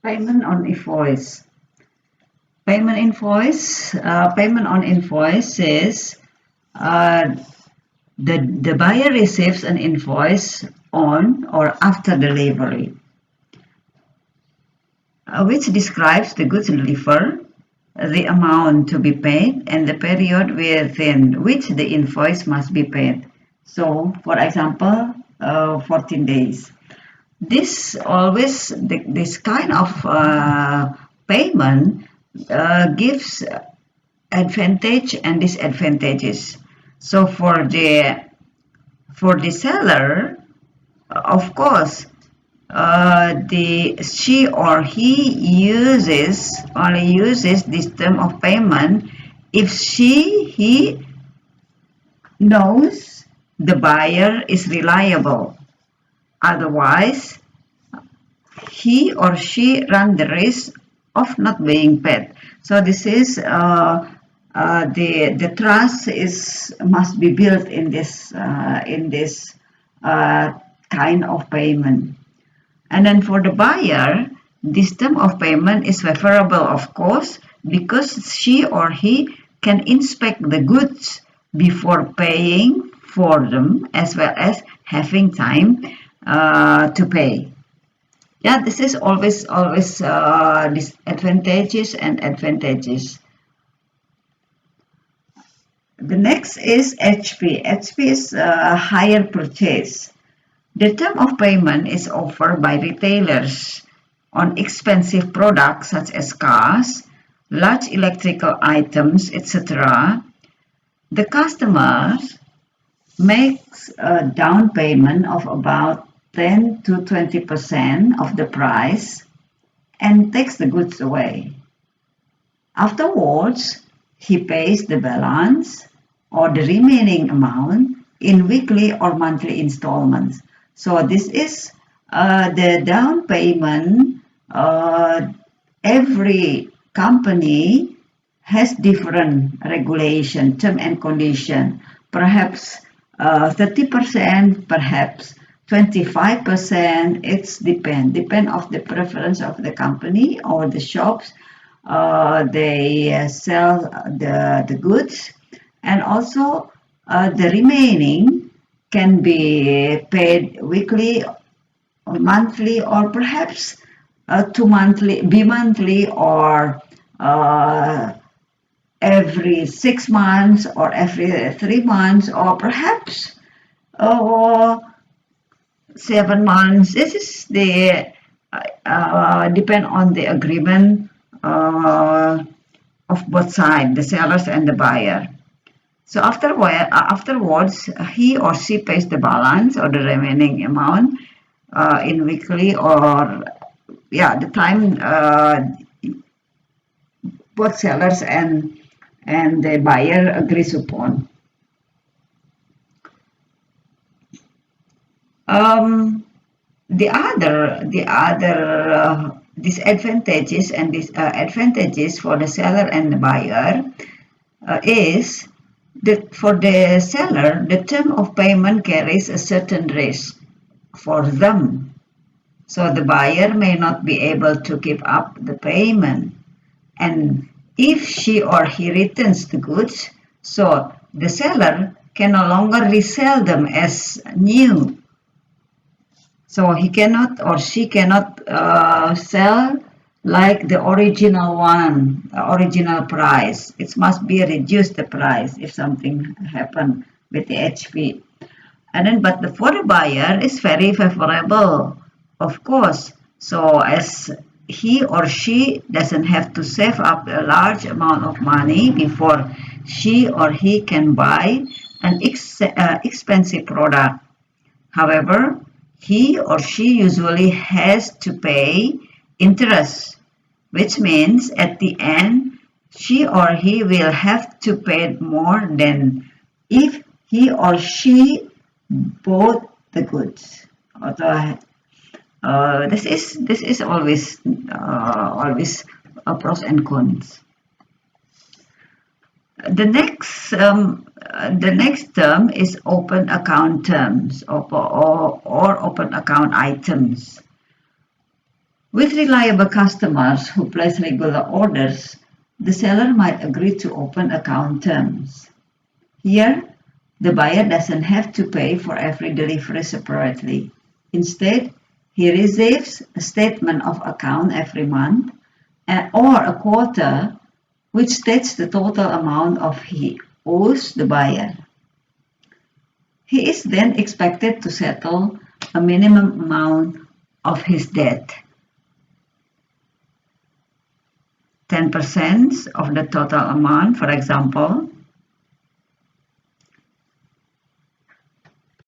Payment on invoice. Payment on invoice says uh, the buyer receives an invoice on or after delivery, which describes the goods delivered, the amount to be paid, and the period within which the invoice must be paid. So, for example, 14 days. This kind of payment gives advantage and disadvantages. So for the seller, of course, the she or he only uses this term of payment if he knows the buyer is reliable. Otherwise, he or she run the risk of not being paid. So this is the trust is must be built in this kind of payment. And then for the buyer, this term of payment is favorable, of course, because she or he can inspect the goods before paying for them, as well as having time to pay. Yeah, this is always disadvantages and advantages. The next is HP. HP is hire purchase. The term of payment is offered by retailers on expensive products such as cars, large electrical items, etc. The customer makes a down payment of about 10 to 20% of the price and takes the goods away. Afterwards, he pays the balance or the remaining amount in weekly or monthly installments. So this is the down payment. Every company has different regulation, term and condition. Perhaps 30%, perhaps 25%. It's depend of the preference of the company or the shops. They sell the goods, and also the remaining can be paid weekly or monthly, or perhaps bi-monthly, or every 6 months, or every 3 months, or perhaps uh, 7 months. This is the depend on the agreement of both sides, the sellers and the buyer. So afterwards, he or she pays the balance or the remaining amount in weekly, or the time both sellers and the buyer agrees upon. The other disadvantages and advantages for the seller and the buyer is that for the seller, the term of payment carries a certain risk for them. So the buyer may not be able to keep up the payment. And if she or he returns the goods, so the seller can no longer resell them as new. So he cannot or she cannot sell like the original one, the original price. It must be reduced the price if something happened with the HP. And then, but for the buyer, it's very favorable, of course. So as he or she doesn't have to save up a large amount of money before she or he can buy an expensive product. However, he or she usually has to pay interest, which means at the end she or he will have to pay more than if he or she bought the goods. This is always pros and cons. The next term is open account terms or open account items. With reliable customers who place regular orders, the seller might agree to open account terms. Here, the buyer doesn't have to pay for every delivery separately. Instead, he receives a statement of account every month or a quarter which states the total amount of he owes the buyer. He is then expected to settle a minimum amount of his debt. 10% of the total amount, for example,